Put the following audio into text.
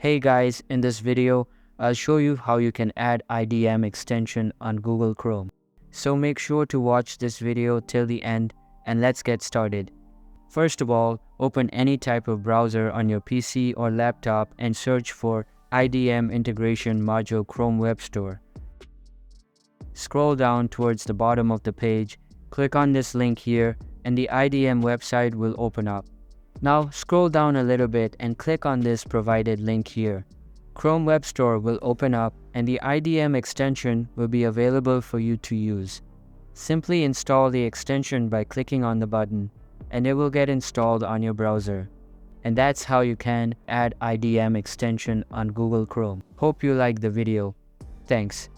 Hey guys, in this video, I'll show you how you can add IDM extension on Google Chrome. So make sure to watch this video till the end and let's get started. First of all, open any type of browser on your PC or laptop and search for IDM Integration Module Chrome Web Store. Scroll down towards the bottom of the page, click on this link here and the IDM website will open up. Now scroll down a little bit and click on this provided link here. Chrome Web Store will open up and the IDM extension will be available for you to use. Simply install the extension by clicking on the button and it will get installed on your browser. And that's how you can add IDM extension on Google Chrome. Hope you liked the video. Thanks.